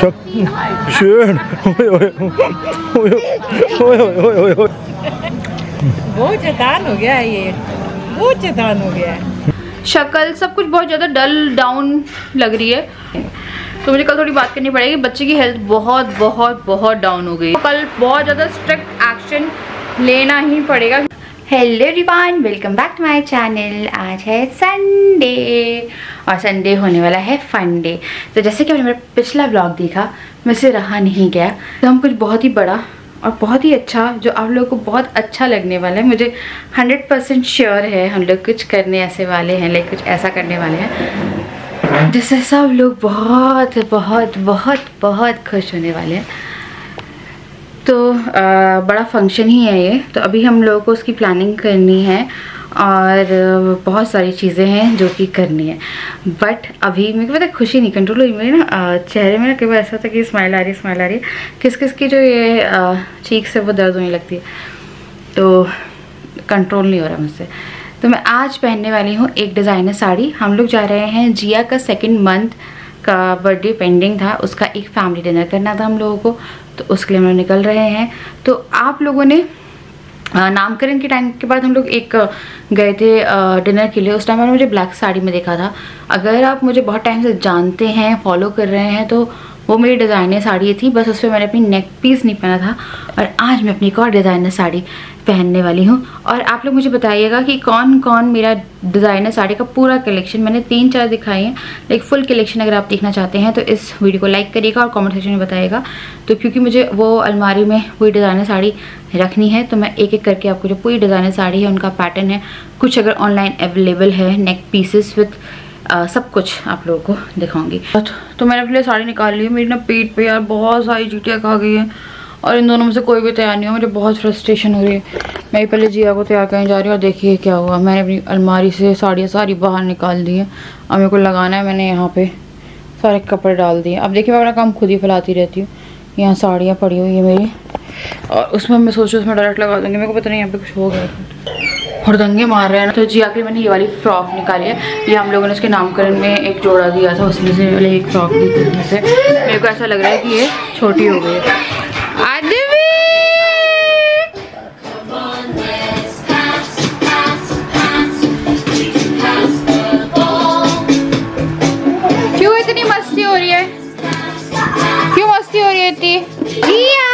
बहुत शैतान हो गया है ये, बहुत शैतान हो गया है। शक्ल सब कुछ बहुत ज़्यादा डल डाउन लग रही है, तो मुझे कल थोड़ी बात करनी पड़ेगी। बच्चे की हेल्थ बहुत बहुत बहुत डाउन हो गई, कल बहुत ज़्यादा स्ट्रिक्ट एक्शन लेना ही पड़ेगा। Hello everyone, welcome back to my channel. आज है संडे और संडे होने वाला है फन डे। तो जैसे कि आपने मेरा पिछला व्लॉग देखा, मुझसे रहा नहीं गया, तो हम कुछ बहुत ही बड़ा और बहुत ही अच्छा, जो आप लोगों को बहुत अच्छा लगने वाला है, मुझे 100% श्योर है, हम लोग कुछ करने ऐसे वाले हैं, लाइक कुछ ऐसा करने वाले हैं जिससे सब लोग बहुत बहुत बहुत बहुत खुश होने वाले हैं। तो बड़ा फंक्शन ही है ये, तो अभी हम लोगों को उसकी प्लानिंग करनी है और बहुत सारी चीज़ें हैं जो कि करनी है। बट अभी मेरे को पता खुशी नहीं कंट्रोल हुई, मेरे ना चेहरे में ना कई बार ऐसा होता है कि स्माइल आ रही है, किस किस की जो ये चीक से वो दर्द होने लगती है, तो कंट्रोल नहीं हो रहा मुझसे। तो मैं आज पहनने वाली हूँ एक डिज़ाइनर साड़ी। हम लोग जा रहे हैं, जिया का 2nd मंथ का बर्थडे पेंडिंग था, उसका एक फैमिली डिनर करना था हम लोगों को, तो उसके लिए हम लोग निकल रहे हैं। तो आप लोगों ने नामकरण के टाइम के बाद हम लोग एक गए थे डिनर के लिए, उस टाइम मैंने मुझे ब्लैक साड़ी में देखा था। अगर आप मुझे बहुत टाइम से जानते हैं, फॉलो कर रहे हैं, तो वो मेरी डिज़ाइनर साड़ी थी, बस उस पर मैंने अपनी नेक पीस नहीं पहना था। और आज मैं अपनी एक और डिज़ाइनर साड़ी पहनने वाली हूँ। और आप लोग मुझे बताइएगा कि कौन कौन मेरा डिज़ाइनर साड़ी का पूरा कलेक्शन, मैंने 3-4 दिखाई हैं, लाइक फुल कलेक्शन अगर आप देखना चाहते हैं तो इस वीडियो को लाइक करिएगा और कमेंट सेक्शन में बताइएगा। तो क्योंकि मुझे वो अलमारी में पूरी डिज़ाइनर साड़ी रखनी है, तो मैं एक एक करके आपको जो पूरी डिज़ाइनर साड़ी है, उनका पैटर्न है, कुछ अगर ऑनलाइन अवेलेबल है, नेक पीसेस विथ सब कुछ आप लोगों को दिखाऊंगी। तो मैंने अपने लिए साड़ी निकाल ली है। मेरी ना पेट पे यार बहुत सारी चीटियाँ खा गई हैं और इन दोनों में से कोई भी तैयार नहीं हुआ। मुझे बहुत फ्रस्ट्रेशन हो रही है। मैं पहले जिया को तैयार करने जा रही हूँ और देखिए क्या हुआ, मैंने अपनी अलमारी से साड़ियाँ सारी बाहर निकाल दी हैं। अब मेरे को लगाना है, मैंने यहाँ पे सारे कपड़े डाल दिए। अब देखिए मैं अपना काम खुद ही फैलाती रहती हूँ। यहाँ साड़ियाँ पड़ी हुई है मेरी, और उसमें मैं सोच रही हूँ उसमें डायरेक्ट लगा दूँगी। मेरे को पता नहीं यहाँ पे कुछ हो गया, हुड़दंगे मार रहे हैं ना। तो जिया के लिए मैंने ये वाली फ्रॉक निकाली है। ये हम लोगों ने उसके नामकरण में एक जोड़ा दिया था, उसमें से वाली एक फ्रॉक दी थी, जिससे मेरे को ऐसा लग रहा है कि ये छोटी हो गई है। क्यों इतनी मस्ती हो रही है, क्यों मस्ती हो रही है इतनी? जिया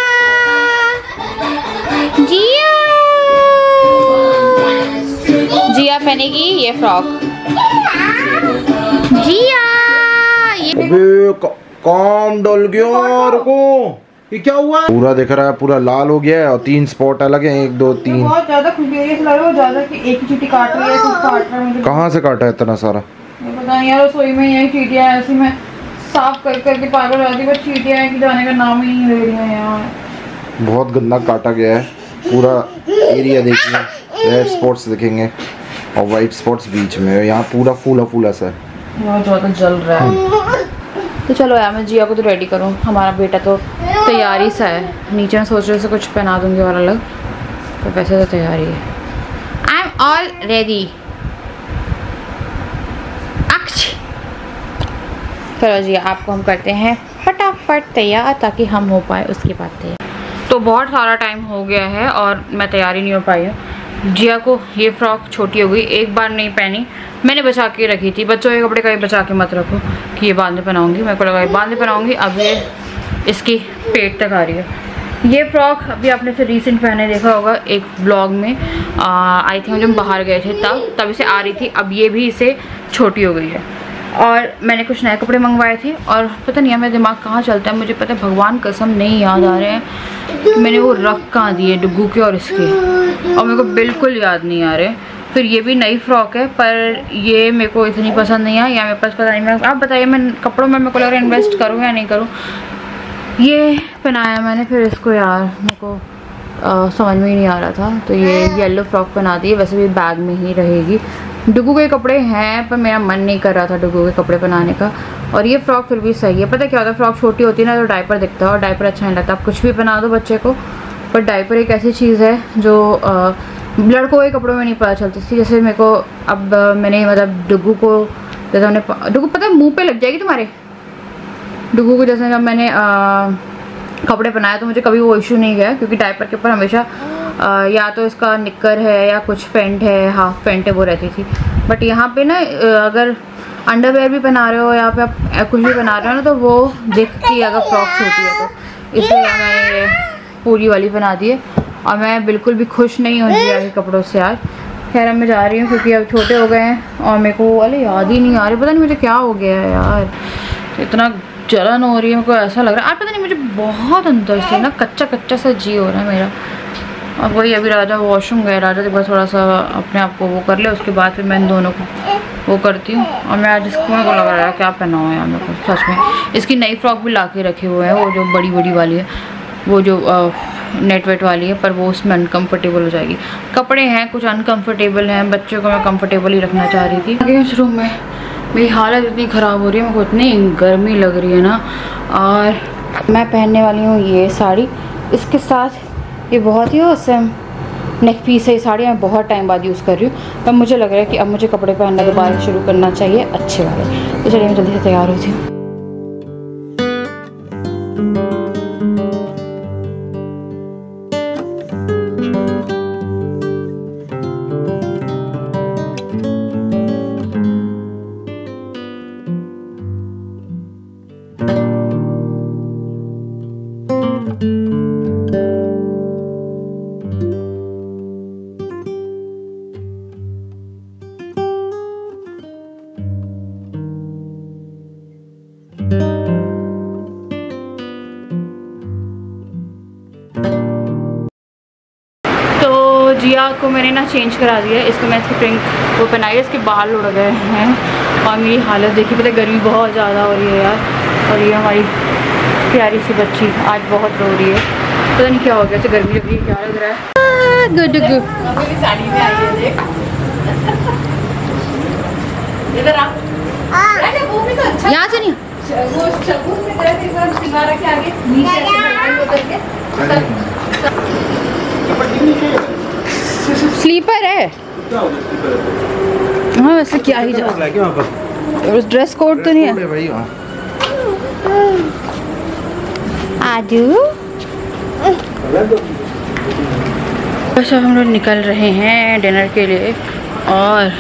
जिया जिया पहनेगी ये फ्रॉक। जिया ये काम डल गया, रुको, ये क्या हुआ? पूरा दिख रहा है, पूरा लाल हो गया है और 3 स्पॉट अलग हैं, 1 2 3। बहुत ज्यादा खुजली लग रहा है, ज्यादा कि एक ही चीटी काट रही है, कुछ काट रहा है मुझे। कहाँ से काटा है इतना सारा? पता नहीं यार, रसोई में यही चीटियां ऐसी, मैं साफ कर करके पागल हो जाती है, बस चीटियां हैं कि जाने का नाम ही नहीं ले रही हैं यार। बहुत गंदा काटा गया है पूरा एरिया, देखिए रेड स्पॉट्स दिखेंगे और वाइट स्पॉट्स बीच में, यहाँ पूरा फूला सा है, बहुत ज़्यादा जल रहा है। तो चलो यार मैं जिया को तो रेडी करूँ, हमारा बेटा तो तैयारी सा है। नीचे मैं सोच रही हूँ कुछ पहना दूँगी और अलग, तो वैसे तो तैयारी है। I am all ready. चलो जी, आपको हम करते हैं फटाफट तैयार ताकि हम हो पाए उसके बाद तैयार। तो बहुत सारा टाइम हो गया है और मैं तैयारी नहीं हो पाई हूँ। जिया को ये फ्रॉक छोटी हो गई, एक बार नहीं पहनी, मैंने बचा के रखी थी। बच्चों के कपड़े कभी बचा के मत रखो कि ये बाद में पहनाऊँगी, मेरे को लगा बाद में पहनाऊँगी। अब ये इसकी पेट तक आ रही है। ये फ्रॉक अभी आपने से रिसेंट पहने देखा होगा एक ब्लॉग में, आई थिंक जब हम बाहर गए थे तब इसे आ रही थी। अब ये भी इसे छोटी हो गई है और मैंने कुछ नए कपड़े मंगवाए थे और पता नहीं है मेरा दिमाग कहाँ चलता है, मुझे पता है भगवान कसम नहीं याद आ रहे हैं कि मैंने वो रख कहाँ दिए डुग्गू के और इसके, और मेरे को बिल्कुल याद नहीं आ रहे। फिर ये भी नई फ्रॉक है पर ये मेरे को इतनी पसंद नहीं है, या मेरे पास पता नहीं। आप बताइए मैं कपड़ों में मेरे को लग रहा है इन्वेस्ट करूँ या नहीं करूँ। ये पहनाया मैंने, फिर इसको यार मेरे को समझ में ही नहीं आ रहा था, तो ये येलो फ्रॉक पहना दी है। वैसे भी बैग में ही रहेगी। डुगू के कपड़े हैं पर मेरा मन नहीं कर रहा था डुगू के कपड़े पहनाने का, और ये फ्रॉक फिर भी सही है। पता क्या होता है, फ्रॉक छोटी होती है ना तो डायपर दिखता है और डायपर अच्छा नहीं लगता। आप कुछ भी पहना दो बच्चे को, पर डायपर एक ऐसी चीज़ है जो लड़कों के कपड़ों में नहीं पता चलती थी। जैसे मेरे को अब मैंने मतलब डुगू को जैसे हमने डुगू पता है मुँह पे लग जाएगी तुम्हारे, डुगू को जैसे जब मैंने कपड़े पहनाया तो मुझे कभी वो इशू नहीं गया, क्योंकि डायपर के ऊपर हमेशा या तो इसका निक्कर है या कुछ पैंट है, हाफ पैंट है, वो रहती थी। बट यहाँ पे ना अगर अंडरवेयर भी पहना रहे हो या फिर आप कुछ भी पहना रहे हो ना, तो वो दिख की अगर फ्रॉक्स होती है तो इसलिए मैंने ये पूरी वाली बना दी है। और मैं बिल्कुल भी खुश नहीं हूँ जिया के कपड़ों से आज। खैर अब मैं जा रही हूँ क्योंकि अब छोटे हो गए हैं और मेरे को अरे याद ही नहीं आ रही, पता नहीं मुझे क्या हो गया है यार, इतना जलन हो रही है, मेरे को ऐसा लग रहा है आज पता नहीं मुझे बहुत अंदर से ना कच्चा कच्चा सा जी हो रहा है मेरा। और वही अभी राजा वॉशरूम गए, राजा एक बार थोड़ा सा अपने आप को वो कर ले, उसके बाद फिर मैं इन दोनों को वो करती हूँ। और मैं आज इसको मेरे को लग रहा है क्या पहना हुआ है मेरे को सच में। इसकी नई फ्रॉक भी ला के रखे हुए हैं, वो जो बड़ी बड़ी वाली है, वो जो नेट वेट वाली है, पर वो उसमें अनकम्फर्टेबल हो जाएगी। कपड़े हैं कुछ अनकम्फर्टेबल हैं, बच्चों को मैं कम्फर्टेबल ही रखना चाह रही थी। आगे इस रूम में मेरी हालत इतनी ख़राब हो रही है, मेरे को इतनी गर्मी लग रही है ना। और मैं पहनने वाली हूँ ये साड़ी, इसके साथ ये बहुत ही औसम नेक पीस है। ये साड़ी मैं बहुत टाइम बाद यूज़ कर रही हूँ, पर मुझे लग रहा है कि अब मुझे कपड़े पहनना दोबारा शुरू करना चाहिए अच्छे वाले। तो चलिए मैं जल्दी से तैयार होती हूँ। जिया को मैंने ना चेंज करा दिया, इसको मैं इसकी पिंक वो पहनाई है, इसके बाल उड़ गए हैं और मेरी हालत देखी, पता गर्मी बहुत ज़्यादा हो रही है यार। और ये हमारी प्यारी सी बच्ची आज बहुत रो रही है, पता नहीं क्या हो गया, गर्मी लग रही है, क्या लग रहा है। गुड गुड साड़ी में आई है देख, इधर आ, अरे वो भी तो अच्छा, यहाँ से नहीं वो शगुन में गए थे, वो सिंगारा के आगे नीचे से उतर के स्लीपर है। हाँ वैसे क्या ही जा, ड्रेस कोड तो नहीं है। आजू बस अब हम लोग निकल रहे हैं डिनर के लिए, और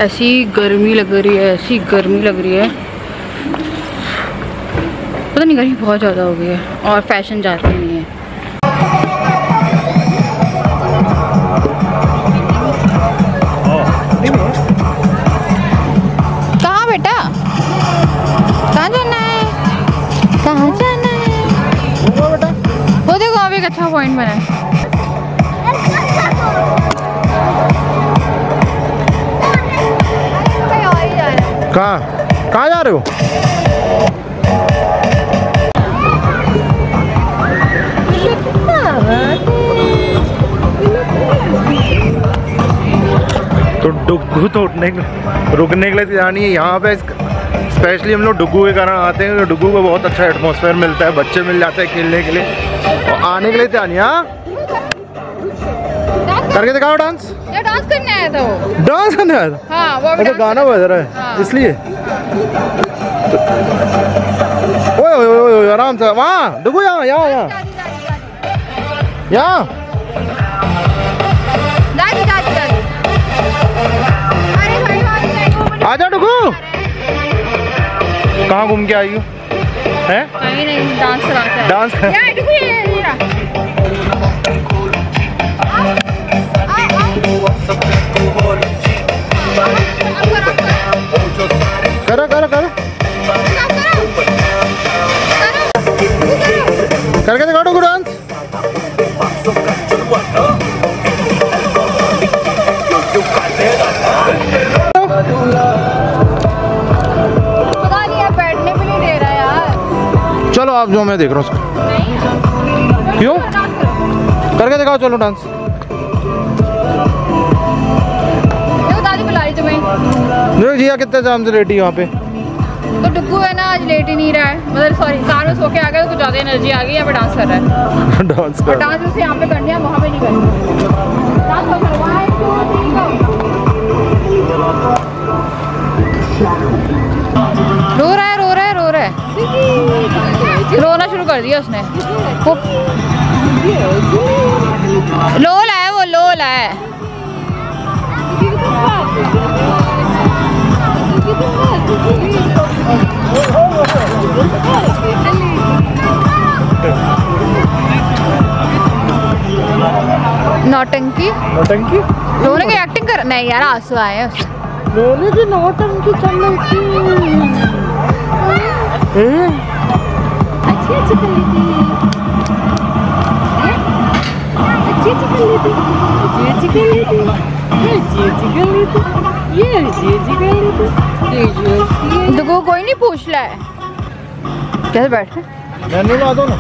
ऐसी गर्मी लग रही है, ऐसी गर्मी लग रही है, पता नहीं गर्मी बहुत ज़्यादा हो गई है और फैशन जाती नहीं है। कहाँ बेटा, कहाँ जाना है, कहाँ जाना है? वो देखो अभी एक अच्छा पॉइंट बना है। कहाँ जा रहे हो? तो डुग्गू तो रुकने के लिए जानी है यहाँ पे, स्पेशली हम लोग डुग्गू के कारण आते हैं, तो डुग्गू को बहुत अच्छा एटमॉस्फेयर मिलता है, बच्चे मिल जाते हैं खेलने के लिए, और आने के लिए जानी है। करके दिखाओ डांस, डांस करने आया था वो, डांस करने आया था। हाँ, वो अच्छा गाना बज रहा है। हाँ। इसलिए ओए ओए ओए ओए आराम से, वहाँ डुग्गू, यहाँ यहाँ यहाँ यहाँ आजा डुग्गू। कहाँ घूम के आई हो? हैं? कहीं नहीं, डांस कराता है। डांस कर। करो करो करो करके दिखाओ डुग्गू डांस। पता नहीं यार, बैठने भी नहीं दे रहा यार। चलो आप जो, मैं देख रहा हूँ उसको। क्यों? करके दिखाओ, चलो डांस। देखो दादी बुला रही तुम्हें। देखो जिया कितने जाम से लेटी वहाँ पे। तो डुग्गू है ना आज लेट ही नहीं रहा है, मतलब सॉरी कार में सो के आ गया तो कुछ ज़्यादा एनर्जी आ गई, यहाँ पे डांस कर रहा है। डांस कर, डांस उसे यहाँ पे करनी है, वहाँ पे नहीं करनी। डांस कर, 1 2 3 रो रहा है रो रहा है रो रहा है। कर दिया उसने। लोल है वो, लोल है। नौटंकी नौटंकी लोने की एक्टिंग कर, नहीं यार आंसू आए हैं उससे। लोने की नौटंकी चल रही थी। अच्छी अच्छी कर लेती है, अच्छी अच्छी कर लेती, अच्छी अच्छी कर लेती, अच्छी अच्छी कर लेती, ये अच्छी अच्छी कर लेती। दुगो कोई नहीं पूछ ला है, कैसे बैठ मैंने ला दो ना।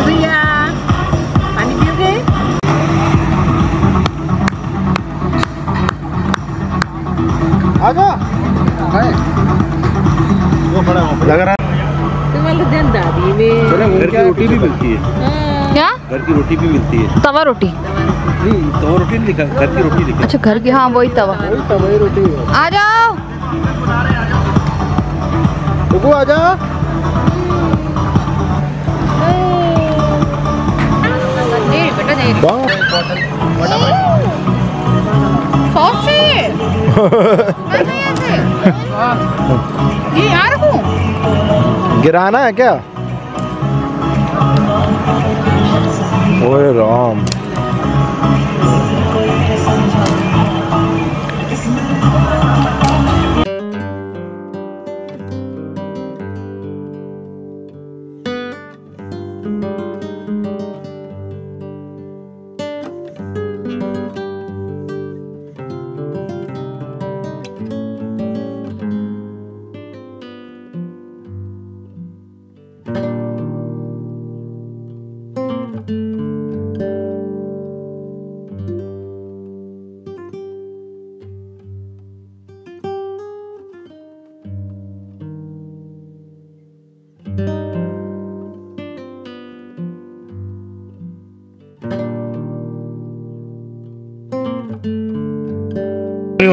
भैया पानी पियोगे? आजा वो खड़ा लग रहा है। तुम्हारे दिन दादी में घर की रोटी भी मिलती है। क्या? घर की रोटी भी मिलती है। तवा रोटी? नहीं, तवा रोटी नहीं लिखा, घर की रोटी लिखा। अच्छा घर की, हाँ वही तवा। वही रोटी आ जाओ डुगू आजा। सॉस चाहिए। ये यार को गिराना है क्या? ओए राम,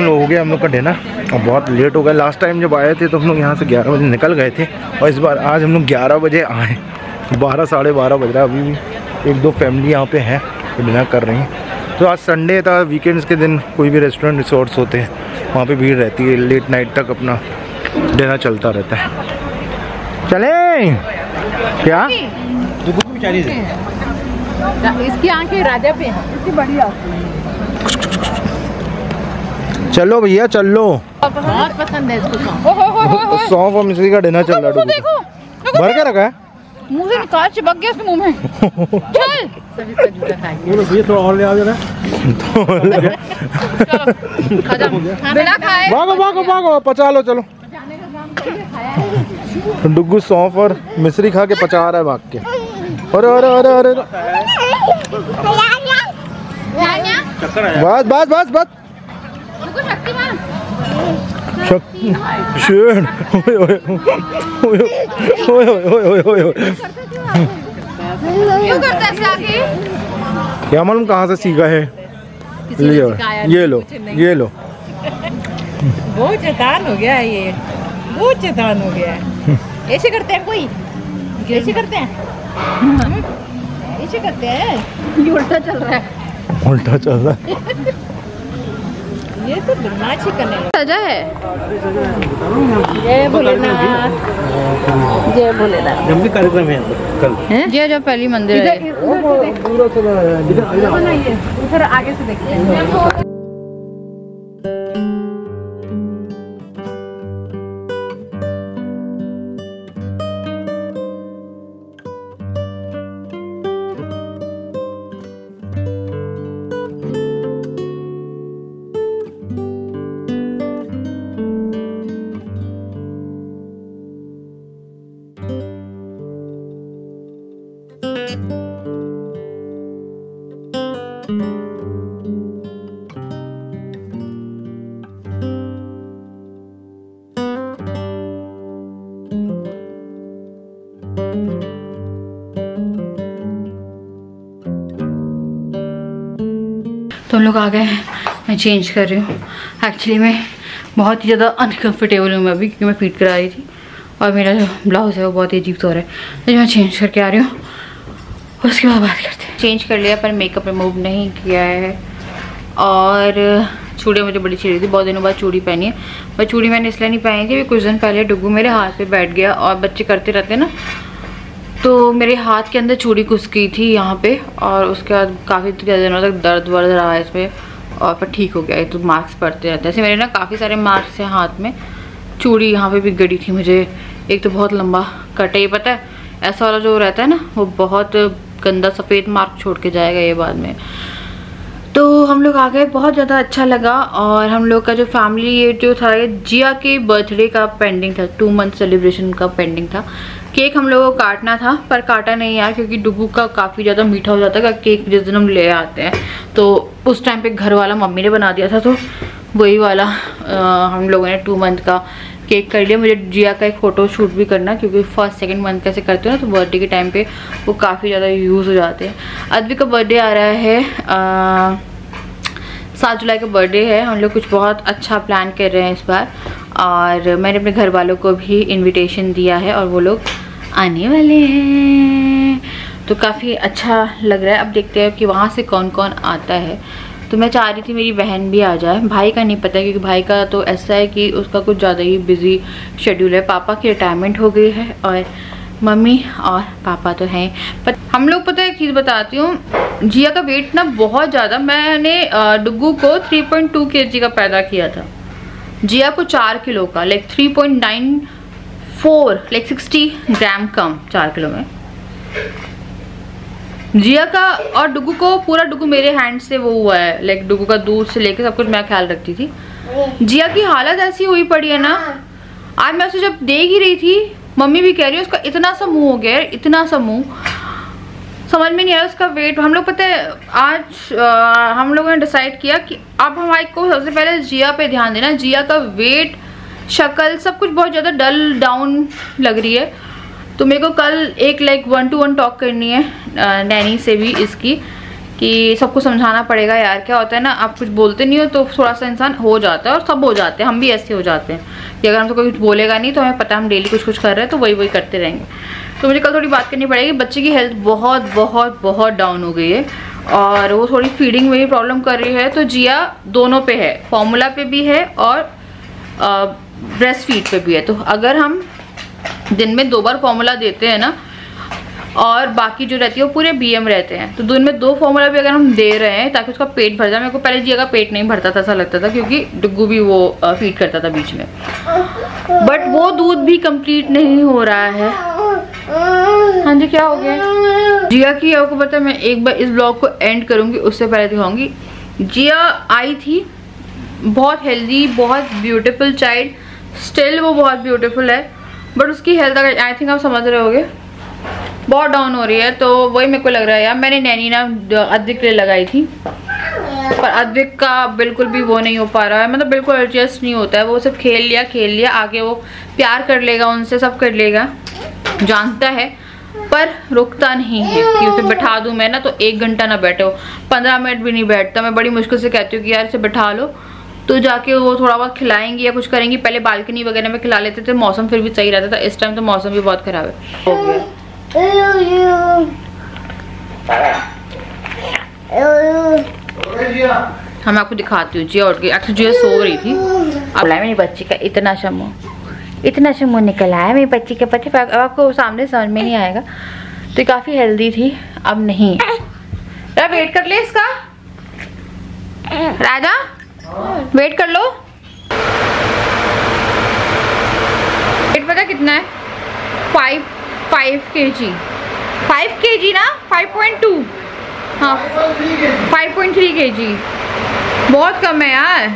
हो गया हम लोग का डिनर और बहुत लेट हो गया। लास्ट टाइम जब आए थे तो हम लोग यहाँ से 11 बजे निकल गए थे और इस बार आज हम लोग 11 बजे आए। 12 साढ़े 12 बज रहा है। अभी भी एक दो फैमिली यहाँ पे हैं तो डिनर कर रही हैं। तो आज संडे था, वीकेंड्स के दिन कोई भी रेस्टोरेंट रिसोर्ट्स होते हैं वहाँ पे भीड़ रहती है, लेट नाइट तक अपना डिनर चलता रहता है। चलें क्या? इसकी आंखें राजा पे हैं, इसकी बड़ी आंखें। चलो भैया चलो, बहुत पसंद है इसको। सौंफ और मिश्री का डिनर चल रहा है। देखो भर के रखा है, मुंह से निकाल, चिपक गया उसके मुंह में। चल सभी का जूता खाएंगे। ये थोड़ा और ले आओ जरा। बिना खाए भागो भागो भागो, पचा लो चलो। डुग्गू सौंफ और मिश्री खा के पचा रहा है भाग के। अरे अरे अरे अरे बस बस बस बस। शेर क्या मालूम कहाँ से सीखा है। ये लो ये लो। बहुत शैतान हो गया है ये, बहुत शैतान हो गया है। ऐसे करते हैं कोई, ऐसे करते हैं, ऐसे करते हैं। ये उल्टा चल रहा है, उल्टा चल रहा है। ये तो बदमाशी करने लगा। सजा है। जय भोलेनाथ, जय भोलेनाथ। जब भी कार्यक्रम है कल। जी जो पहली मंदिर है। उधर आगे से देखते हैं। तो हम लोग आ गए हैं, मैं चेंज कर रही हूँ। एक्चुअली में बहुत ही ज़्यादा अनकम्फर्टेबल हूँ मैं अभी, क्योंकि मैं फीड करा रही थी और मेरा जो ब्लाउज है वो बहुत ही अजीब सा हो रहा है। तो मैं चेंज करके आ रही हूँ, उसके बाद बात करते हैं। चेंज कर लिया पर मेकअप रिमूव नहीं किया है। और चूड़ियाँ मुझे बड़ी चाहिए थी, बहुत दिनों बाद चूड़ी पहनी है। पर चूड़ी मैंने इसलिए नहीं पहनी थी, कुछ दिन पहले डुग्गू मेरे हाथ पे बैठ गया और बच्चे करते रहते हैं ना, तो मेरे हाथ के अंदर चूड़ी घुस गई थी यहाँ पे, और उसके बाद काफ़ी दिनों तक दर्द वर्द रहा है इस पर, और पर ठीक हो गया है। तो मार्क्स पड़ते रहते हैं ऐसे मेरे ना, काफ़ी सारे मार्क्स हैं हाथ में। चूड़ी यहाँ पे भी गड़ी थी मुझे, एक तो बहुत लंबा कट है, ये पता है ऐसा वाला जो रहता है ना वो बहुत गंदा सफ़ेद मार्क छोड़ के जाएगा ये बाद में। तो हम लोग आ गए, बहुत ज़्यादा अच्छा लगा। और हम लोग का जो फैमिली ये जो था, ये जिया के बर्थडे का पेंडिंग था, 2 मंथ सेलिब्रेशन का पेंडिंग था। केक हम लोगों को काटना था पर काटा नहीं यार, क्योंकि डुग्गू का काफ़ी ज़्यादा मीठा हो जाता है केक जिस दिन हम ले आते हैं। तो उस टाइम पे घर वाला मम्मी ने बना दिया था, तो वही वाला हम लोगों ने 2 मंथ का केक कर लिया। मुझे जिया का एक फ़ोटो शूट भी करना, क्योंकि 1st 2nd मंथ कैसे करते हो ना, तो बर्थडे के टाइम पे वो काफ़ी ज़्यादा यूज़ हो जाते हैं। अद्विक का बर्थडे आ रहा है, 7 जुलाई का बर्थडे है। हम लोग कुछ बहुत अच्छा प्लान कर रहे हैं इस बार, और मैंने अपने घर वालों को भी इनविटेशन दिया है और वो लोग आने वाले हैं, तो काफ़ी अच्छा लग रहा है। अब देखते हैं कि वहाँ से कौन कौन आता है। तो मैं चाह रही थी मेरी बहन भी आ जाए, भाई का नहीं पता, क्योंकि भाई का तो ऐसा है कि उसका कुछ ज़्यादा ही बिजी शेड्यूल है। पापा की रिटायरमेंट हो गई है और मम्मी और पापा तो हैं। पर हम लोग, पता है एक चीज़ बताती हूँ, जिया का वेट ना बहुत ज़्यादा, मैंने डुग्गू को 3.2 kg का पैदा किया था, जिया को 4 किलो का, लाइक 3.94, लाइक 60 ग्राम कम 4 किलो में जिया का। और डुग्गू को पूरा, डुग्गू मेरे हैंड से वो हुआ है, लाइक डुग्गू का दूध से लेकर सब कुछ मैं ख्याल रखती थी। जिया की हालत ऐसी हुई पड़ी है ना, आज मैं उसे जब देख ही रही थी, मम्मी भी कह रही है उसका इतना सा मुंह हो गया है, इतना सा मुंह, समझ में नहीं आया उसका वेट। हम लोग, पता है आज हम लोगों ने डिसाइड किया कि अब हमारे को सबसे पहले जिया पे ध्यान देना। जिया का वेट, शक्ल, सब कुछ बहुत ज़्यादा डल डाउन लग रही है। तो मेरे को कल एक लाइक 1-to-1 टॉक करनी है नैनी से भी इसकी, कि सबको समझाना पड़ेगा यार। क्या होता है ना, आप कुछ बोलते नहीं हो तो थोड़ा सा इंसान हो जाता है, और सब हो जाते हैं, हम भी ऐसे हो जाते हैं कि अगर हमसे कोई कुछ बोलेगा नहीं तो हमें पता है हम डेली कुछ कुछ कर रहे हैं, तो वही करते रहेंगे। तो मुझे कल थोड़ी बात करनी पड़ेगी। बच्चे की हेल्थ बहुत बहुत बहुत डाउन हो गई है, और वो थोड़ी फीडिंग में भी प्रॉब्लम कर रही है। तो जिया दोनों पे है, फॉर्मूला पे भी है और ब्रेस्ट फीड पे भी है। तो अगर हम दिन में 2 बार फॉर्मूला देते हैं ना, और बाकी जो रहती है वो पूरे BM रहते हैं, तो दिन में 2 फॉर्मूला भी अगर हम दे रहे हैं ताकि उसका पेट भर जाए। मेरे को पहले जिया का पेट नहीं भरता था, ऐसा लगता था, क्योंकि डुग्गू भी वो फीड करता था बीच में, बट वो दूध भी कंप्लीट नहीं हो रहा है। हाँ जी, क्या हो गया जिया की? आपको पता है, मैं एक बार इस ब्लॉग को एंड करूंगी, उससे पहले दिखाऊंगी। जिया आई थी बहुत हेल्दी, बहुत ब्यूटीफुल चाइल्ड, स्टिल वो बहुत ब्यूटीफुल है, बट उसकी हेल्थ, अगर आई थिंक आप समझ रहे होगे, बहुत डाउन हो रही है। तो वही मेरे को लग रहा है यार, मैंने नैनी ना अद्विक के लिए लगाई थी, पर अद्विक का बिल्कुल भी वो नहीं हो पा रहा है, मतलब बिल्कुल एडजस्ट नहीं होता है। वो सिर्फ खेल लिया, आगे वो प्यार कर लेगा उनसे, सब कर लेगा, जानता है, पर रुकता नहीं है कि उसे बैठा दूं मैं ना तो 1 घंटा ना बैठे हो, 15 मिनट भी नहीं बैठता। मैं बड़ी मुश्किल से कहती हूँ कि यार इसे बैठा लो, तो जाके वो थोड़ा बहुत खिलाएंगी या कुछ करेंगी। पहले बालकनी वगैरह में खिला लेते थे, मौसम फिर भी सही रहता था। इस टाइम तो मौसम भी बहुत खराब है हो गया। हम आपको दिखाती हूँ, जिया उठ गई, एक्चुअली जिया सो रही थी। अब मेरी बच्ची का इतना शमो निकल आया मेरी बच्ची के पति, अब आपको सामने समझ में नहीं आएगा। तो काफ़ी हेल्दी थी, अब नहीं। वेट कर ले इसका, राजा वेट कर लो। वेट पता कितना है? 5 kg, 5 kg ना, 5.2, हाँ 5.3 kg, बहुत कम है यार।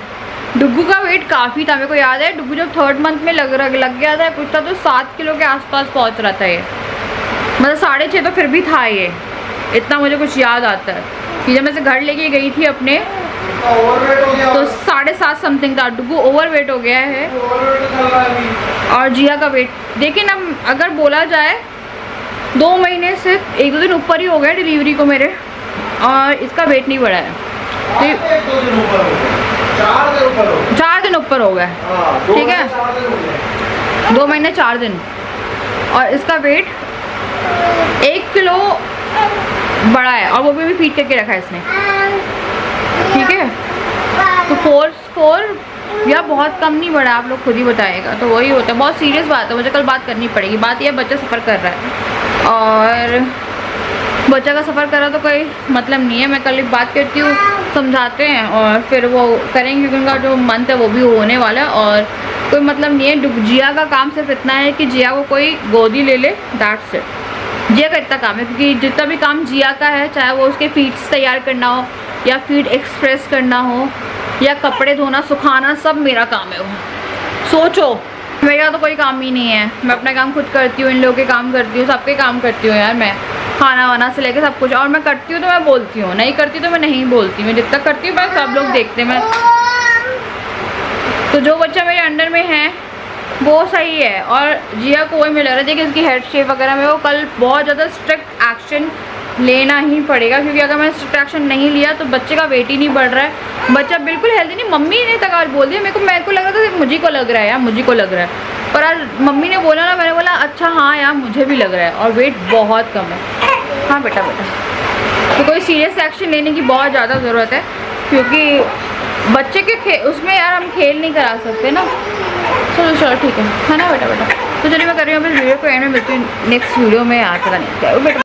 डुग्गू का वेट काफ़ी था, मेरे को याद है डुग्गू जब 3rd मंथ में लग गया था कुछ था, तो 7 किलो के आसपास पहुंच रहा था ये, मतलब 6.5 तो फिर भी था ये, इतना मुझे कुछ याद आता है कि जब मैं से घर लेके गई थी अपने, तो 7.5 समथिंग था। डुग्गू ओवरवेट हो गया है, और जिया का वेट देखिए ना, अगर बोला जाए 2 महीने से 1-2 दिन ऊपर ही हो गया डिलीवरी को मेरे, और इसका वेट नहीं बढ़ा है। तो 4 दिन ऊपर हो गए, ठीक है, 2 महीने 4 दिन। और इसका वेट 1 किलो बड़ा है, और वो भी फीड करके रखा है इसने, ठीक है। तो 4 या बहुत कम नहीं बढ़ा, आप लोग खुद ही बताएगा। तो वही होता है, बहुत सीरियस बात है, मुझे कल बात करनी पड़ेगी। बात यह बच्चा सफ़र कर रहा है, और बच्चा का सफ़र कर रहा तो कोई मतलब नहीं है। मैं कल एक बात करती हूँ, समझाते हैं और फिर वो करेंगे, क्योंकि उनका जो मंथ है वो भी होने वाला है। और कोई मतलब नहीं है, जिया का काम सिर्फ इतना है कि जिया को कोई गोदी ले ले, दैट्स इट। जिया का इतना काम है, क्योंकि जितना भी काम जिया का है, चाहे वो उसके फीड्स तैयार करना हो या फीड एक्सप्रेस करना हो या कपड़े धोना सुखाना, सब मेरा काम है। वो सोचो, मेरा तो कोई काम ही नहीं है। मैं अपना काम खुद करती हूँ, इन लोगों के काम करती हूँ, सबके काम करती हूँ यार। मैं खाना वाना से लेकर सब कुछ, और मैं करती हूँ तो मैं बोलती हूँ, नहीं करती तो मैं नहीं बोलती। मैं जितना करती हूँ मैं सब लोग देखते हैं। मैं तो जो बच्चा मेरे अंडर में है वो सही है, और जिया को वही मिल रहा है। देखिए इसकी हेड शेप वगैरह में वो कल बहुत ज़्यादा स्ट्रिक्ट एक्शन लेना ही पड़ेगा, क्योंकि अगर मैंने स्ट्रिक्ट एक्शन नहीं लिया तो बच्चे का वेट ही नहीं बढ़ रहा है, बच्चा बिल्कुल हेल्दी नहीं। मम्मी ने तक आज बोल दिया, मेरे को लग रहा था सिर्फ मुझे को लग रहा है यार, मुझे को लग रहा है, पर आज मम्मी ने बोला ना, मैंने बोला अच्छा हाँ यार मुझे भी लग रहा है, और वेट बहुत कम है। हाँ बेटा तो कोई सीरियस एक्शन लेने की बहुत ज़्यादा ज़रूरत है, क्योंकि बच्चे के उसमें यार हम खेल नहीं करा सकते ना। चलो ठीक है ना बेटा। तो चलिए मैं कर रही हूँ वीडियो को एंड में, मिलती हूँ नेक्स्ट वीडियो में। यार पता नहीं क्या बेटा।